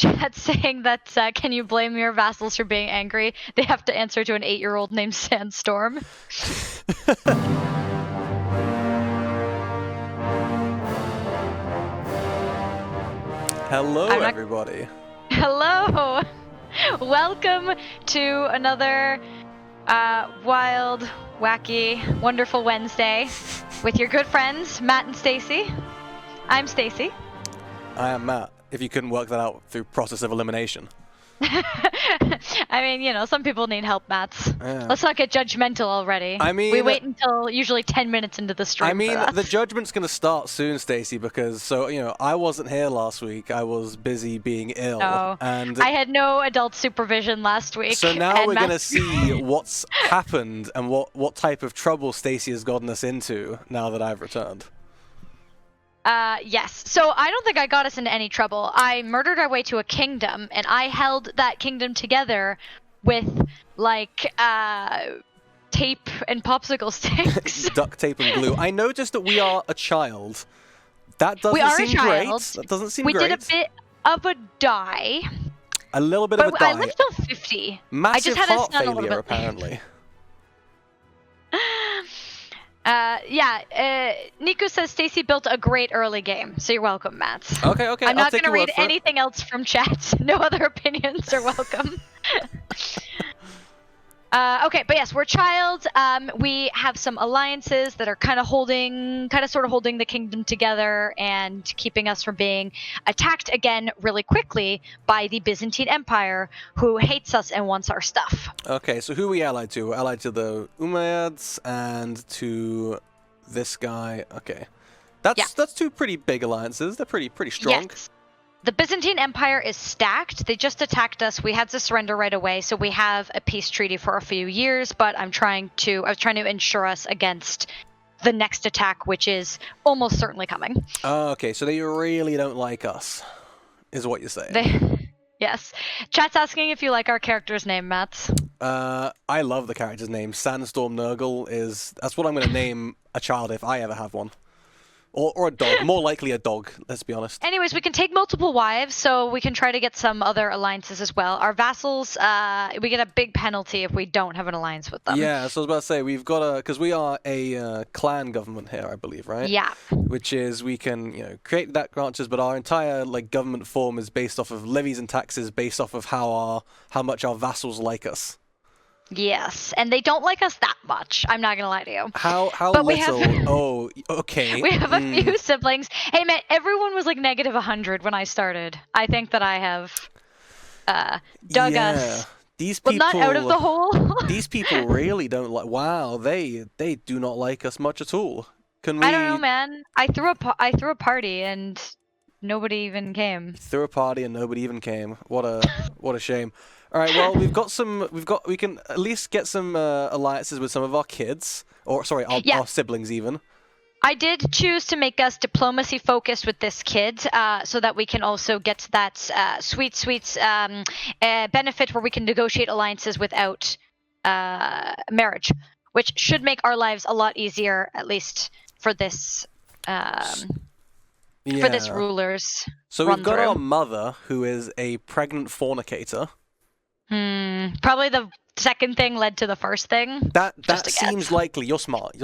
chat saying that can you blame your vassals for being angry? They have to answer to an 8-year-old named Sandstorm. Hello, everybody. Hello. Welcome to another wild, wacky, wonderful Wednesday with your good friends, Matt and Steacy. I'm Steacy. I am Matt, if you couldn't work that out through process of elimination. I mean, you know, some people need help, Mats. Yeah. Let's not get judgmental already. I mean, we wait until usually 10 minutes into the stream. I mean, for us. the judgment's going to start soon, Steacy, because, I wasn't here last week. I was busy being ill. Oh, and I had no adult supervision last week. So now we're going to see what's happened and what type of trouble Steacy has gotten us into now that I've returned. Yes. So I don't think I got us into any trouble. I murdered our way to a kingdom, and I held that kingdom together with, like, tape and popsicle sticks. Duct tape and glue. I noticed that we are a child. That doesn't seem great. That doesn't seem great. We did a bit of a die. A little bit of a die. I lived till 50. Massive I just had heart a son failure, apparently. Niku says Steacy built a great early game, so you're welcome, Matt. Okay. I'm not going to read anything else from chat. No other opinions are welcome. Okay, but yes, we're child. We have some alliances that are kind of sort of holding the kingdom together and keeping us from being attacked again really quickly by the Byzantine Empire, who hates us and wants our stuff. Okay, so who are we allied to? We're allied to the Umayyads and to this guy. Okay, that's two pretty big alliances. They're pretty strong. Yes. The Byzantine Empire is stacked. They just attacked us. We had to surrender right away, so we have a peace treaty for a few years, but I was trying to ensure us against the next attack, which is almost certainly coming. Okay, so they really don't like us, is what you're saying. Yes. Chat's asking if you like our character's name, Mats. I love the character's name. Sandstorm Nurgle that's what I'm going to name a child if I ever have one. Or a dog. More likely a dog, let's be honest. Anyways, we can take multiple wives, so we can try to get some other alliances as well. Our vassals, we get a big penalty if we don't have an alliance with them. Yeah, so I was about to say, we've got because we are a clan government here, I believe, right? Yeah. Which is, we can, create that branches, but our entire, government form is based off of levies and taxes, based off of how much our vassals like us. Yes, and they don't like us that much. I'm not gonna lie to you. How but little? Oh, okay. We have a few siblings. Hey, man, everyone was like -100 when I started. I think that I have dug us. These people, not out of the hole. These people really don't like. Wow, they do not like us much at all. Can we? I don't know, man. I threw a party and nobody even came. Threw a party and nobody even came. What a shame. All right, well, we can at least get some alliances with some of our kids, or sorry, our siblings even. I did choose to make us diplomacy focused with this kid, so that we can also get that sweet benefit where we can negotiate alliances without marriage, which should make our lives a lot easier, at least for this for this ruler's. So we've got our mother, who is a pregnant fornicator. Probably the second thing led to the first thing. That seems likely. You're smart.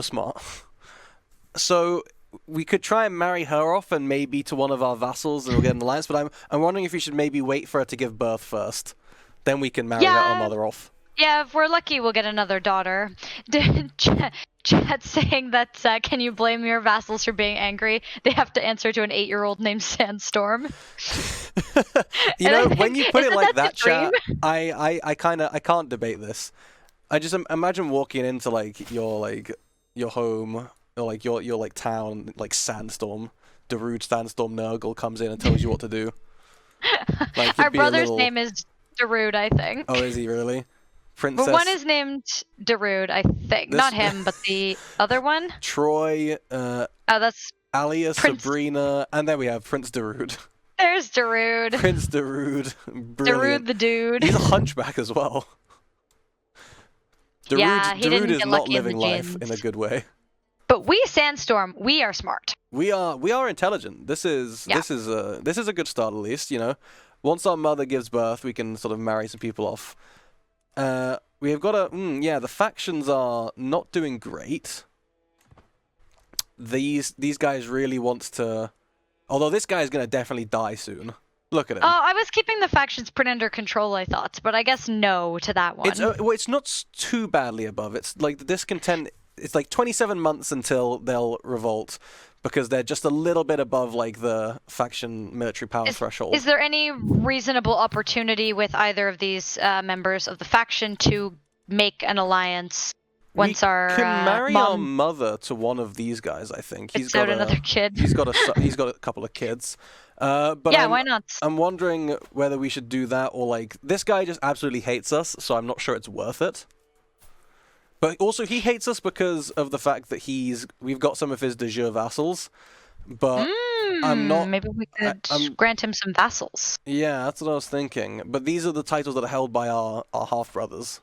So we could try and marry her off, and maybe to one of our vassals, and we'll get an alliance. But I'm wondering if we should maybe wait for her to give birth first, then we can marry our mother off. Yeah, if we're lucky, we'll get another daughter. Chat saying that can you blame your vassals for being angry? They have to answer to an 8-year-old named Sandstorm. When you put it like that, chat, I can't debate this. I just imagine walking into your home or your town, like Sandstorm, Darude Sandstorm Nurgle comes in and tells you what to do. Our brother's name is Darude, I think. Oh, is he really? Princess. But one is named Darude, I think. Not him, but the other one. Troy. That's Alia, Sabrina, and then we have Prince Darude. There's Darude. Prince Darude. Brilliant. Darude the dude. He's a hunchback as well. Darude is not living life in a good way. But we Sandstorm, we are smart. We are intelligent. This is a good start, at least. Once our mother gives birth, we can sort of marry some people off. We have got a... yeah, the factions are not doing great. These guys really want to... Although this guy is going to definitely die soon. Look at him. Oh, I was keeping the factions pretty under control, I thought, but I guess no to that one. It's not too badly above. It's like the discontent... It's like 27 months until they'll revolt, because they're just a little bit above like the faction military power threshold. Is there any reasonable opportunity with either of these members of the faction to make an alliance once our can marry mom our mother to one of these guys? I think he's got another kid. He's got a couple of kids. But yeah, why not? I'm wondering whether we should do that, or like this guy just absolutely hates us, so I'm not sure it's worth it. But also, he hates us because of the fact that we've got some of his de jure vassals, but I'm not... Maybe we could grant him some vassals. Yeah, that's what I was thinking. But these are the titles that are held by our half-brothers.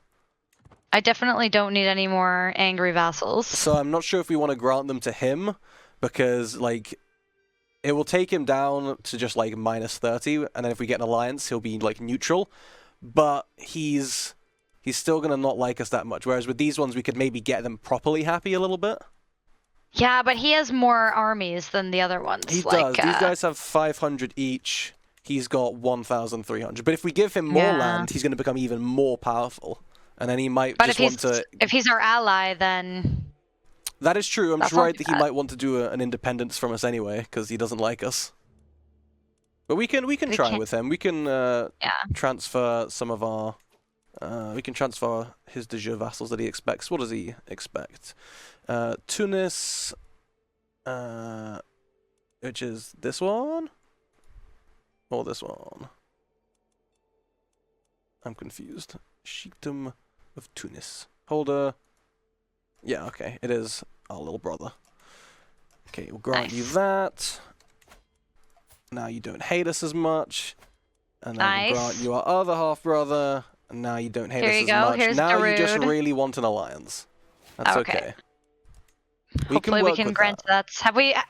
I definitely don't need any more angry vassals. So I'm not sure if we want to grant them to him, because, like, it will take him down to just, like, -30, and then if we get an alliance, he'll be, like, neutral. But he's still going to not like us that much. Whereas with these ones, we could maybe get them properly happy a little bit. Yeah, but he has more armies than the other ones. He does. These guys have 500 each. He's got 1,300. But if we give him more land, he's going to become even more powerful. And then he might just want to... If he's our ally, then... That is true. I'm just worried that he might want to do an independence from us anyway, because he doesn't like us. But we can try with him. We can transfer some of our... we can transfer his de jure vassals that he expects. What does he expect? Tunis, which is this one? Or this one? I'm confused. Sheikdom of Tunis. Holder. Yeah, okay. It is our little brother. Okay, we'll grant you that. Now you don't hate us as much. And then we'll grant you our other half-brother. And now you don't hate us as much. Here's now Darude. you just really want an alliance. That's okay. Hopefully we can grant that.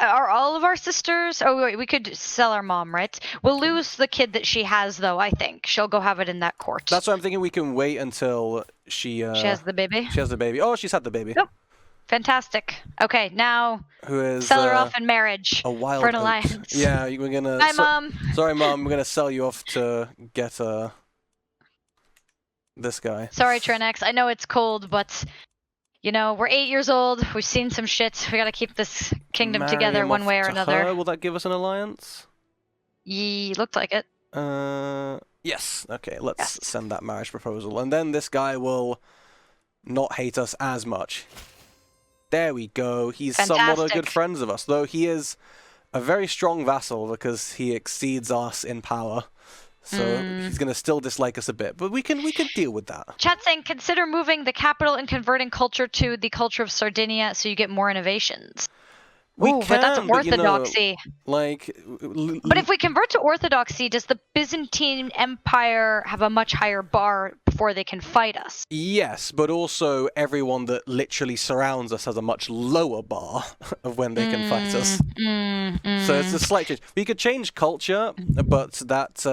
Are all of our sisters? Oh wait, we could sell our mom, right? We'll lose the kid that she has, though. I think she'll go have it in that court. That's why I'm thinking we can wait until she has the baby. She has the baby. Oh, she's had the baby. Oh, fantastic. Okay, now sell her off in marriage for an alliance. Yeah, we're gonna. Hi, Mom. Sorry, Mom. We're gonna sell you off to get this guy. Sorry, Trenex. I know it's cold, but. You know, we're 8 years old. We've seen some shit. We gotta keep this kingdom together one way or another. Her. Will that give us an alliance? Looked like it. Yes. Okay, let's send that marriage proposal. And then this guy will not hate us as much. There we go. He's somewhat a good friend of us, though he is a very strong vassal because he exceeds us in power. So he's going to still dislike us a bit, but we can deal with that. Chat saying, consider moving the capital and converting culture to the culture of Sardinia so you get more innovations. But that's orthodoxy. But if we convert to orthodoxy, does the Byzantine Empire have a much higher bar before they can fight us? Yes, but also everyone that literally surrounds us has a much lower bar of when they can fight us. So it's a slight change. We could change culture, but that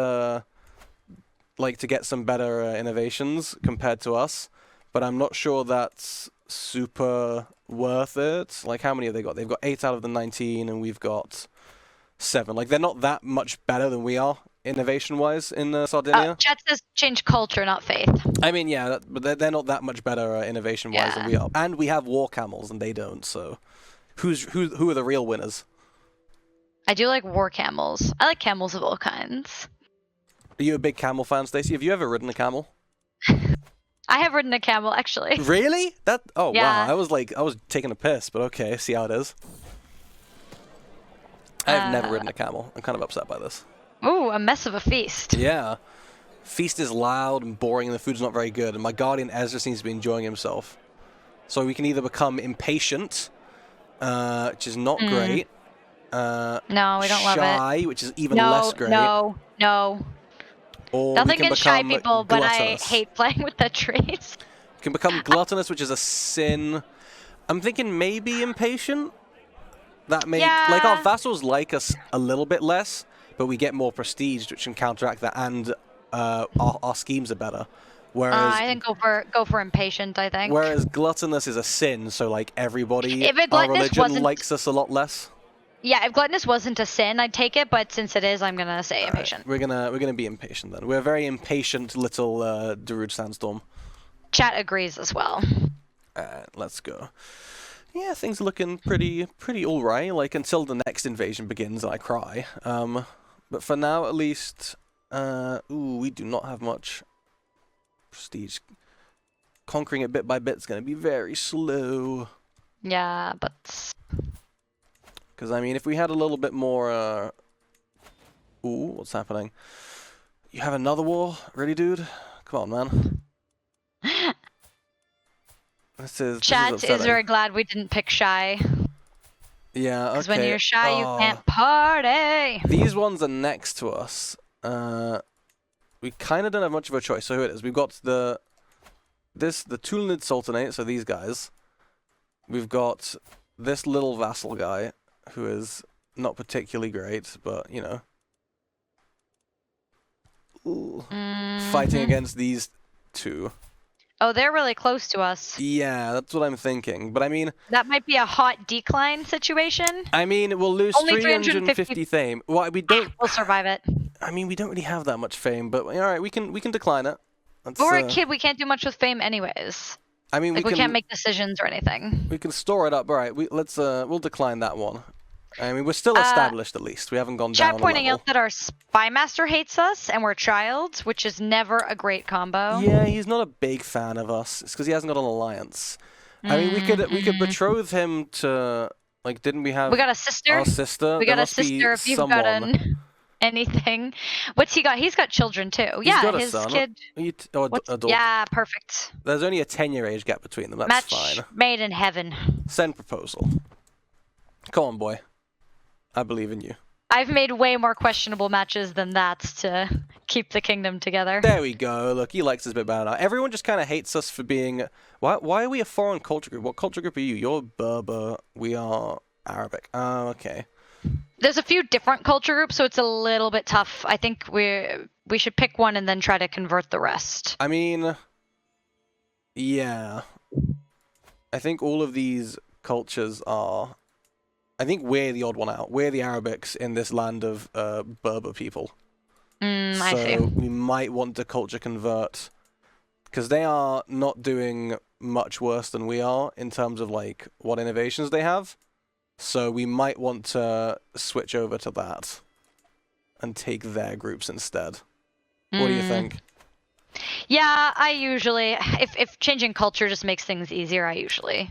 like to get some better innovations compared to us. But I'm not sure that's super worth it. Like, how many have they got? They've got 8 out of the 19, and we've got 7. Like, they're not that much better than we are innovation-wise in Sardinia. Chat says change culture, not faith. I mean, yeah, but they're not that much better innovation-wise than we are. And we have war camels, and they don't. So, who are the real winners? I do like war camels. I like camels of all kinds. Are you a big camel fan, Stacy? Have you ever ridden a camel? I have ridden a camel, actually. Really? Wow. I was taking a piss, but okay, see how it is. I've never ridden a camel. I'm kind of upset by this. Ooh, a mess of a feast. Yeah. Feast is loud and boring and the food's not very good, and my guardian Ezra seems to be enjoying himself. So we can either become impatient, which is not great. No, we don't love it. Shy, which is even less great. No. Or nothing against shy people, but I hate playing with the trees. You can become gluttonous, which is a sin. I'm thinking maybe impatient. That may like our vassals like us a little bit less, but we get more prestige, which can counteract that, and our schemes are better. Whereas I think go for impatient. I think. Whereas gluttonous is a sin, so like everybody, If our religion likes us a lot less. Yeah, if gluttonous wasn't a sin, I'd take it, but since it is, I'm gonna say impatient. We're gonna be impatient then. We're a very impatient little Darude Sandstorm. Chat agrees as well. Let's go. Yeah, things are looking pretty alright. Like until the next invasion begins, and I cry. But for now, at least, we do not have much prestige. Conquering it bit by bit is going to be very slow. Yeah, but... Because, I mean, if we had a little bit more... Ooh, what's happening? You have another war? Really, dude? Come on, man. Chat is very glad we didn't pick shy. Yeah, okay. Because when you're shy, you can't party! These ones are next to us. We kind of don't have much of a choice. So here it is. We've got the Sultanate Sultanate, so these guys. We've got this little vassal guy, who is not particularly great, but, you know. Fighting against these two. Oh, they're really close to us. Yeah, that's what I'm thinking. But I mean... That might be a hot decline situation. I mean, we'll lose only 350 fame. Well, we don't... We'll survive it. I mean, we don't really have that much fame, but alright, we can decline it. We're a kid, we can't do much with fame anyways. I mean, we can't make decisions or anything. We can store it up. Alright, we'll decline that one. I mean, we're still established at least. We haven't gone down a level. Chat pointing out that our spy master hates us and we're child, which is never a great combo. Yeah, he's not a big fan of us. It's because he hasn't got an alliance. I mean, we could betroth him to, like, didn't we have? We got a sister. Our sister. We got a sister. If you've got anything, what's he got? He's got children too. He's yeah, got his a son. kid. Adult. Yeah, perfect. There's only a 10-year age gap between them. That's Match fine. made in heaven. Send proposal. Come on, boy. I believe in you. I've made way more questionable matches than that to keep the kingdom together. There we go. Look, he likes us a bit better now. Everyone just kind of hates us for being... Why are we a foreign culture group? What culture group are you? You're Berber. We are Arabic. Oh, okay. There's a few different culture groups, so it's a little bit tough. I think we should pick one and then try to convert the rest. I mean... Yeah. I think all of these cultures are... I think we're the odd one out. We're the Arabics in this land of Berber people. I see. So we might want to culture convert, because they are not doing much worse than we are in terms of like what innovations they have. So we might want to switch over to that and take their groups instead. What do you think? Yeah, I usually, if changing culture just makes things easier, I usually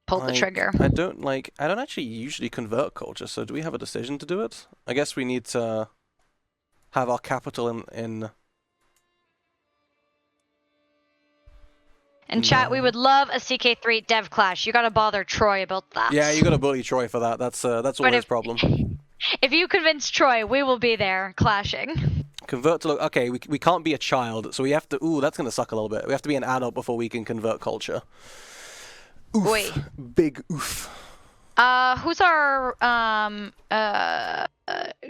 pull the trigger. I don't actually usually convert culture, so do we have a decision to do it? I guess we need to have our capital in... In chat, we would love a CK3 dev clash. You gotta bother Troy about that. Yeah, you gotta bully Troy for that. That's all his problem. If you convince Troy, we will be there clashing. Convert to... Okay, we can't be a child, so we have to... Ooh, that's gonna suck a little bit. We have to be an adult before we can convert culture. Oof. Wait. Big oof. Who's our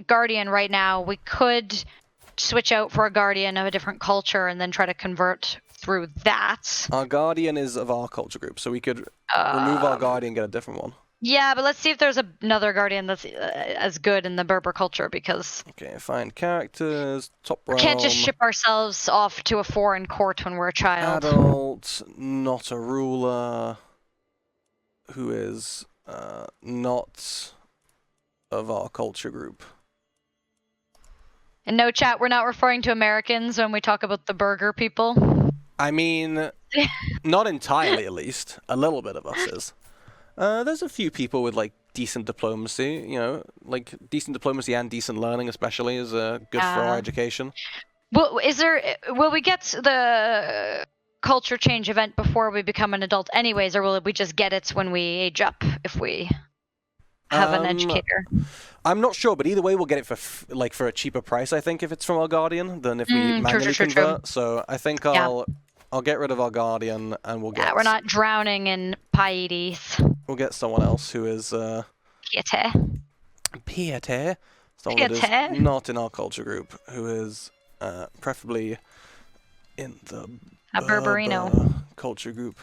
guardian right now? We could switch out for a guardian of a different culture and then try to convert through that. Our guardian is of our culture group, so we could remove our guardian and get a different one. Yeah, but let's see if there's another guardian that's as good in the Berber culture, because... Okay, find characters, top realm. We can't just ship ourselves off to a foreign court when we're a child. Adult, not a ruler... who is not of our culture group. And no, chat, we're not referring to Americans when we talk about the burger people. I mean, not entirely at least. A little bit of us is. There's a few people with like decent diplomacy, you know, like decent diplomacy and decent learning especially is good for our education. Well, will we get the culture change event before we become an adult anyways, or will we just get it when we age up if we have an educator? I'm not sure, but either way we'll get it for a cheaper price, I think, if it's from our guardian than if we manually convert. So I think I'll get rid of our guardian and we'll get... Yeah, we're not drowning in pieties. We'll get someone else who is... Piete. Piete. Someone that is not in our culture group, who is preferably in the Berberino culture group.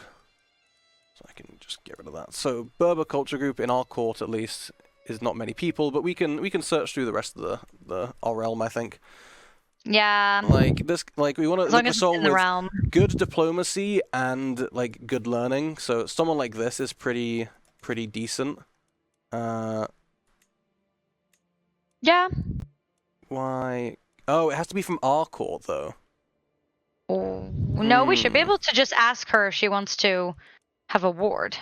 So I can just get rid of that. So Berber culture group in our court, at least, is not many people, but we can search through the rest of our realm, I think. Yeah. Like this, like we want to look for someone with realm. good diplomacy and like good learning. So someone like this is pretty decent. Yeah. Why? Oh, it has to be from our court, though. Oh. No, we should be able to just ask her if she wants to have a ward.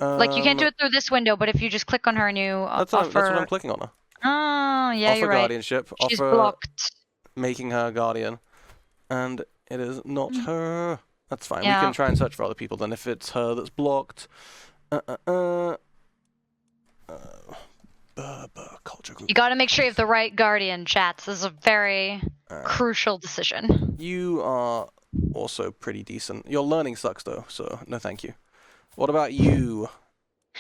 Like, you can't do it through this window, but if you just click on her and you that's what I'm clicking on her. Oh, yeah, Offer you're right. guardianship. She's offer blocked. Making her guardian. And it is not her. That's fine. Yeah. We can try and search for other people then if it's her that's blocked. Culture group. You gotta make sure you have the right guardian, chats. This is a very crucial decision. You are also pretty decent. Your learning sucks though, so no thank you. What about you?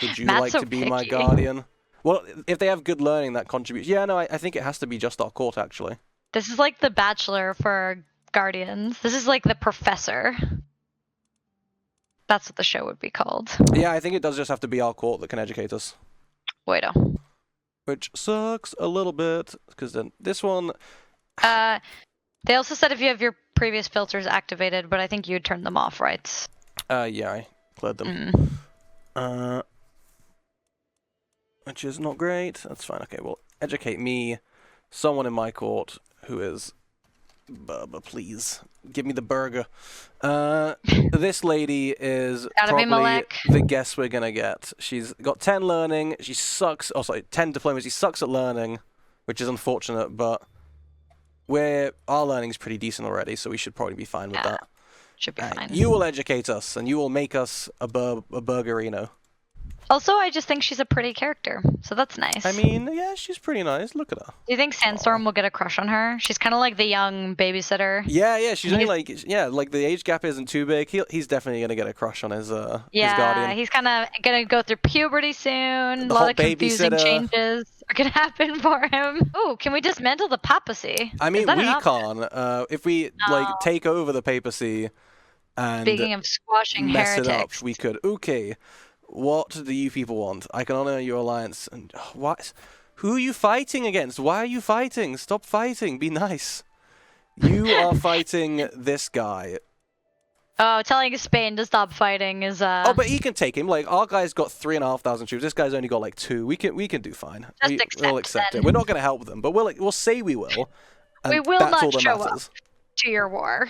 Would you Matt's like so to be my picky. guardian? Well, if they have good learning, that contributes. Yeah, no, I think it has to be just our court, actually. This is like the Bachelor for guardians. This is like the Professor. That's what the show would be called. Yeah, I think it does just have to be our court that can educate us. Wait a. Which sucks a little bit, because then this one... They also said if you have your previous filters activated, but I think you'd turn them off, right? Yeah, I cleared them. Which is not great. That's fine. Okay, well, educate me. Someone in my court who is... please. Give me the burger. This lady is probably the guess we're gonna get. She's got 10 learning. She sucks. Oh, sorry, 10 diplomacy. She sucks at learning, which is unfortunate, but our learning's pretty decent already, so we should probably be fine with that. Should be fine. You will educate us, and you will make us a burgerino. Also, I just think she's a pretty character, so that's nice. I mean, yeah, she's pretty nice. Look at her. Do you think Sandstorm will get a crush on her? She's kind of like the young babysitter. Yeah, she's only like the age gap isn't too big. He's definitely gonna get a crush on his guardian. Yeah, he's kind of gonna go through puberty soon. A lot of confusing changes are gonna happen for him. Oh, can we dismantle the papacy? I mean, we can't. If we take over the papacy and speaking of squashing mess heretics, it up, we could. Okay. What do you people want? I can honor your alliance. And what? Who are you fighting against? Why are you fighting? Stop fighting. Be nice. You are fighting this guy. Oh, telling Spain to stop fighting is Oh, but he can take him. Like our guy's got 3,500 troops. This guy's only got like 2. We can do fine. We'll accept it. We're not gonna help them, but we'll say we will. And we will that's not all that show matters. up to your war.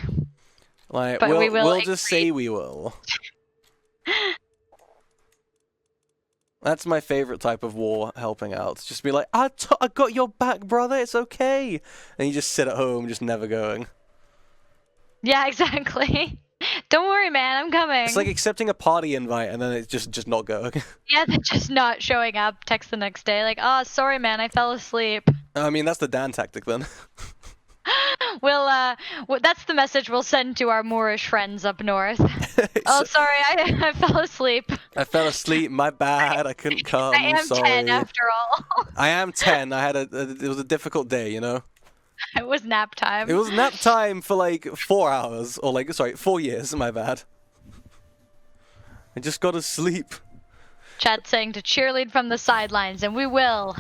Like, but we'll just say we will. That's my favorite type of war, helping out. Just be like, I got your back, brother, it's okay. And you just sit at home, just never going. Yeah, exactly. Don't worry, man, I'm coming. It's like accepting a party invite and then it's just not going. Yeah, they're just not showing up. Text the next day, like, oh, sorry, man, I fell asleep. I mean, that's the Dan tactic then. That's the message we'll send to our Moorish friends up north. Oh, sorry, I fell asleep. I fell asleep. My bad. I couldn't come. I am sorry. 10 after all. I am 10. I had it was a difficult day, you know. It was nap time. It was nap time for like 4 hours, or 4 years. My bad. I just got to sleep. Chad saying to cheerlead from the sidelines, and we will.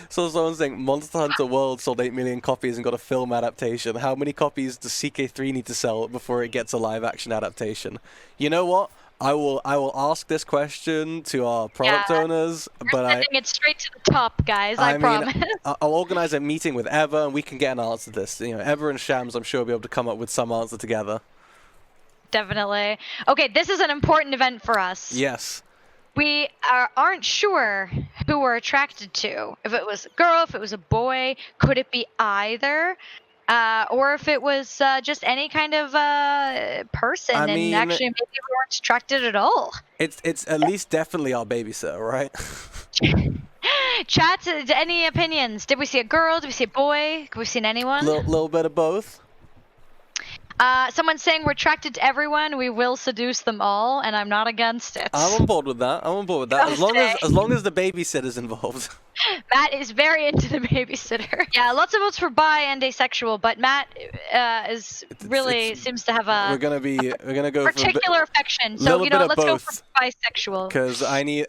So someone's saying Monster Hunter World sold 8 million copies and got a film adaptation. How many copies does CK3 need to sell before it gets a live action adaptation? You know what? I will ask this question to our product owners, but sending it straight to the top, guys. I promise. I'll organize a meeting with Eva, and we can get an answer to this. You know, Eva and Shams, I'm sure, will be able to come up with some answer together. Definitely. Okay, this is an important event for us. Yes. We aren't sure who we're attracted to. If it was a girl, if it was a boy, could it be either? Or if it was just any kind of person, and actually maybe we weren't attracted at all. It's at least definitely our babysitter, right? Chat, any opinions? Did we see a girl? Did we see a boy? Have we seen anyone? Little bit of both. Someone's saying we're attracted to everyone. We will seduce them all, and I'm not against it. I'm on board with that. As long as the babysitter's involved. Matt is very into the babysitter. Yeah, lots of votes for bi and asexual, but Matt seems to have a we're gonna go particular affection. So let's go for bisexual. Because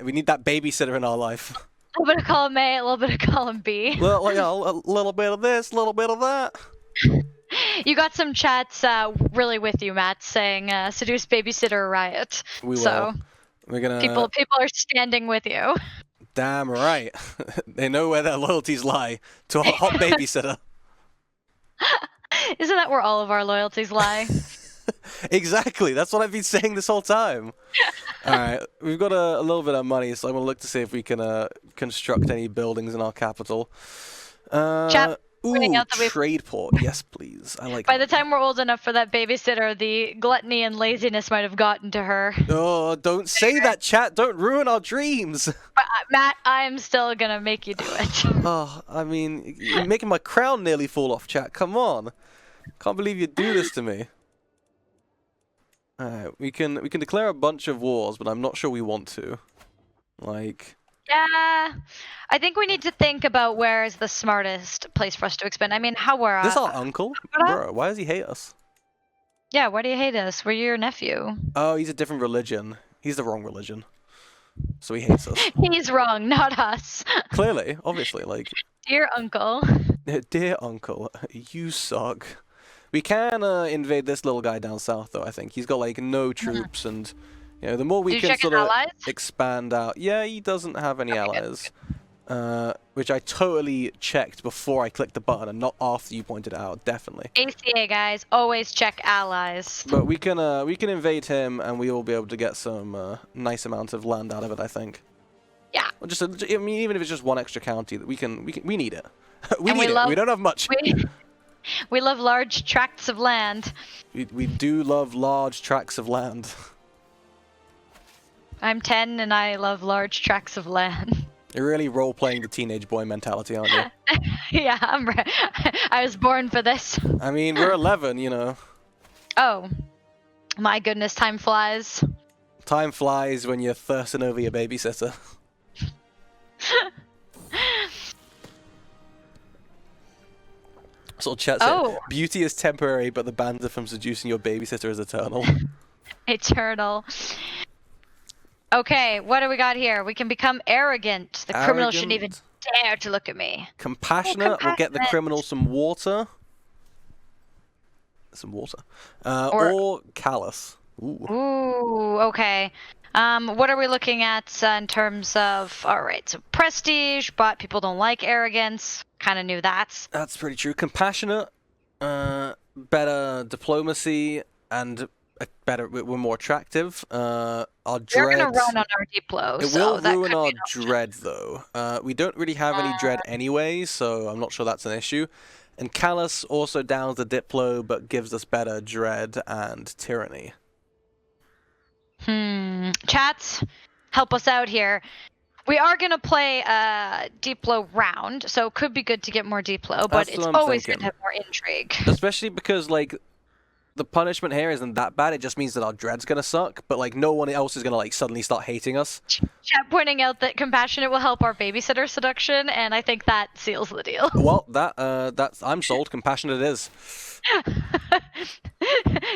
we need that babysitter in our life. A little bit of column A, a little bit of column B. A little bit of this, a little bit of that. You got some chats really with you, Matt, saying seduce babysitter riot. We will. So we're gonna. People are standing with you. Damn right. They know where their loyalties lie to a hot babysitter. Isn't that where all of our loyalties lie? Exactly. That's what I've been saying this whole time. All right, we've got a little bit of money, so I'm gonna look to see if we can construct any buildings in our capital. Chat. Trade port. Yes, please. I like. By the time we're old enough for that babysitter, the gluttony and laziness might have gotten to her. Oh, don't say that, chat. Don't ruin our dreams. But, Matt, I'm still gonna make you do it. Oh, I mean, you're making my crown nearly fall off, chat. Come on. Can't believe you do this to me. Alright, we can declare a bunch of wars, but I'm not sure we want to. Like. Yeah, I think we need to think about where is the smartest place for us to expand. I mean, how we're... This our uncle? Bro, why does he hate us? Yeah, why do you hate us? We're your nephew. Oh, he's a different religion. He's the wrong religion. So he hates us. He's wrong, not us. Clearly, obviously, like... Dear uncle. Dear uncle, you suck. We can invade this little guy down south, though, I think. He's got, like, no troops and... You know, the more we can sort of expand out... Yeah, he doesn't have any allies. Which I totally checked before I clicked the button and not after you pointed it out, definitely. ACA, guys. Always check allies. But we can invade him and we will be able to get some nice amount of land out of it, I think. Yeah. Or just, I mean, even if it's just one extra county, that we need it. we need it. We don't have much. We love large tracts of land. We do love large tracts of land. I'm 10 and I love large tracts of land. You're really role-playing the teenage boy mentality, aren't you? Yeah, I was born for this. I mean, we're 11, you know. Oh. My goodness, time flies. Time flies when you're thirsting over your babysitter. So chat said, beauty is temporary, but the banter from seducing your babysitter is eternal. Eternal. Okay, what do we got here? We can become arrogant. The criminal shouldn't even dare to look at me. Compassionate. We'll get the criminal some water. Or callous. Ooh, okay. What are we looking at in terms of... Alright, so prestige, but people don't like arrogance. Kind of knew that. That's pretty true. Compassionate, better diplomacy, and we're more attractive. Our dread... We're gonna run on our diplo, It will ruin our dread, though. We don't really have any dread anyway, so I'm not sure that's an issue. And callous also downs the diplo, but gives us better dread and tyranny. Chats, help us out here. We are going to play a Diplo round, so it could be good to get more Diplo, but it's always good to have more intrigue. Especially because, like, the punishment here isn't that bad. It just means that our dread's going to suck, but, like, no one else is going to, like, suddenly start hating us. Chat pointing out that compassionate will help our babysitter seduction, and I think that seals the deal. Well, that's I'm sold. Compassionate it is.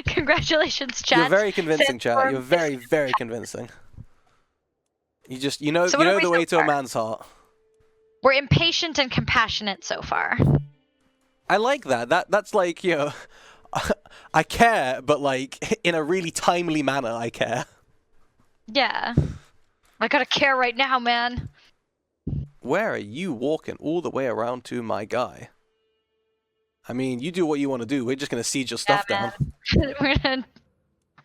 Congratulations, chat. You're very convincing, chat. You're very, very convincing. You know the way to a man's heart. We're impatient and compassionate so far. I like that. That's like, you know, I care, but like in a really timely manner. I care. Yeah, I gotta care right now, man. Where are you walking all the way around to my guy? I mean, you do what you want to do. We're just gonna siege your stuff down. We're gonna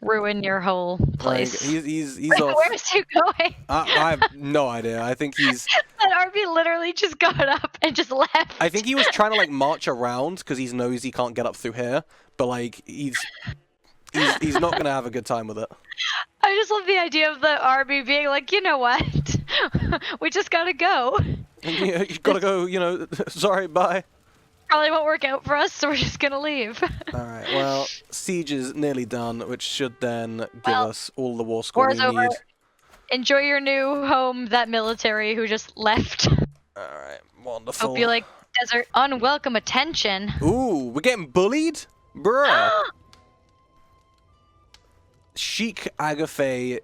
ruin your whole place. Like, he's off. Where is he going? I have no idea. I think he's... That RB literally just got up and just left. I think he was trying to, like, march around because he knows he can't get up through here. But, like, he's not going to have a good time with it. I just love the idea of the RB being like, you know what? We just gotta go. You gotta go, you know, sorry, bye. probably won't work out for us, so we're just gonna leave. Alright, well, siege is nearly done, which should then give us all the war score War's we over. need. Enjoy your new home, that military who just left. Alright, wonderful. Hope you like desert. Unwelcome attention. Ooh, we're getting bullied? Bruh. Sheik Agafe,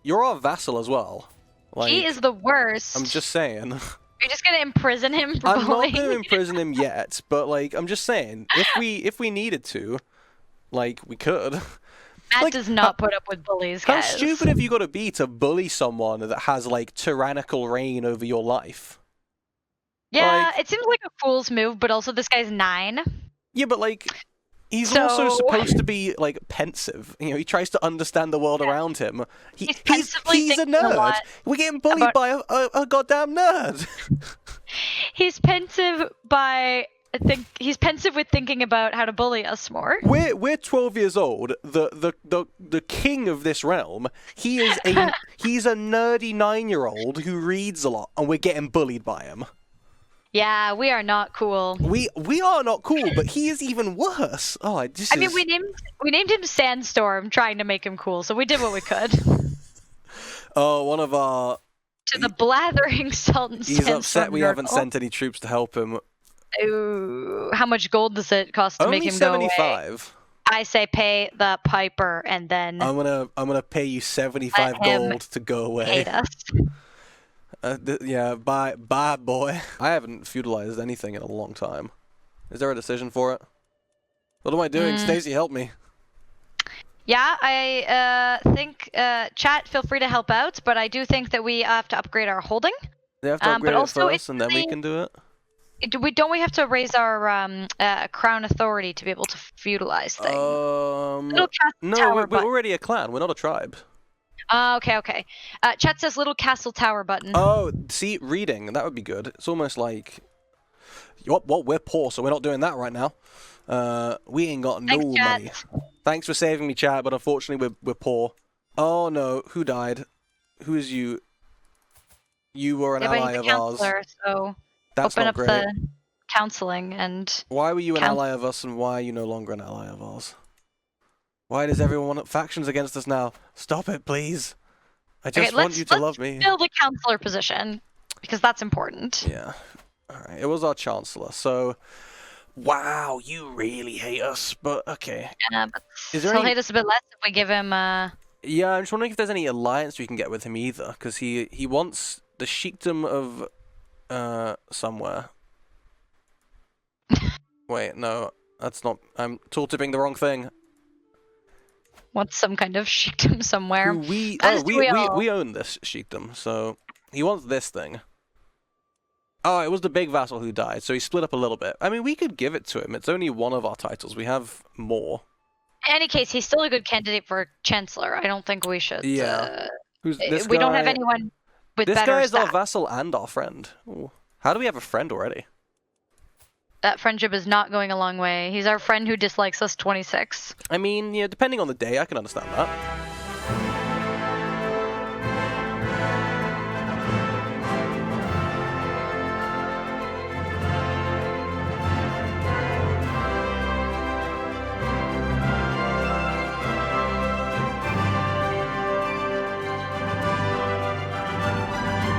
you're our vassal as well. Like, He is the worst. I'm just saying. You're just gonna imprison him for I'm bullying? not going to imprison him yet, but like, I'm just saying, if we needed to, like, we could. Matt like, does not put up with bullies, How guys. stupid have you got to be to bully someone that has like tyrannical reign over your life? Yeah, Like- it seems like a fool's move, but also this guy's 9. Yeah, but like, he's So- also supposed to be like pensive. You know, he tries to understand the world around him. He's pensively he's a thinking a nerd. lot We're getting bullied by a goddamn nerd. He's pensive he's pensive with thinking about how to bully us more. We're 12 years old. The king of this realm. He's a nerdy 9-year-old who reads a lot, and we're getting bullied by him. Yeah, we are not cool. We are not cool, but he is even worse. Oh, I mean, we named him Sandstorm, trying to make him cool, so we did what we could. Oh, one of our. To the blathering Sultan. He's Sandstorm upset we Nerdle. haven't sent any troops to help him. Ooh, how much gold does it cost to Only make him go away? 75. I say pay the piper, and then I'm gonna pay you 75 Let him gold to go away. hate us. Yeah, bye, boy. I haven't feudalized anything in a long time. Is there a decision for it? What am I doing? Stacy, help me. Yeah, I think chat, feel free to help out, but I do think that we have to upgrade our holding. They have to upgrade but it also first, and then we can do it. Don't we have to raise our crown authority to be able to feudalize things? Little castle tower No, we're button. already a clan. We're not a tribe. Okay. Chat says little castle tower button. Oh, see, reading. That would be good. It's almost like... What? We're poor, so we're not doing that right now. We ain't got no Thanks, chat. money. Thanks for saving me, chat, but unfortunately we're poor. Oh no, who died? Who is you? You were an Yeah, but ally he's a of ours. counselor, so That's open not up great. the counseling and... Why were you an ally of us, and why are you no longer an ally of ours? Why does everyone want factions against us now? Stop it, please. I just want you to love me. Let's fill the counselor position, because that's important. Yeah. Alright, it was our chancellor, so... Wow, you really hate us, but okay. Yeah, but Is there he'll any... hate us a bit less if we give him... Yeah, I'm just wondering if there's any alliance we can get with him either, because he wants the sheikdom of somewhere. Wait, no, that's not. I'm tool-tipping the wrong thing. wants some kind of sheikdom somewhere. We As do we all. we own this sheikdom, so he wants this thing. Oh, it was the big vassal who died, so he split up a little bit. I mean, we could give it to him. It's only one of our titles. We have more. In any case, he's still a good candidate for chancellor. I don't think we should. Yeah. Who's this we guy? don't have anyone with This better guy is our stats. vassal and our friend. Ooh. How do we have a friend already? That friendship is not going a long way. He's our friend who dislikes us 26. I mean, yeah, depending on the day, I can understand that.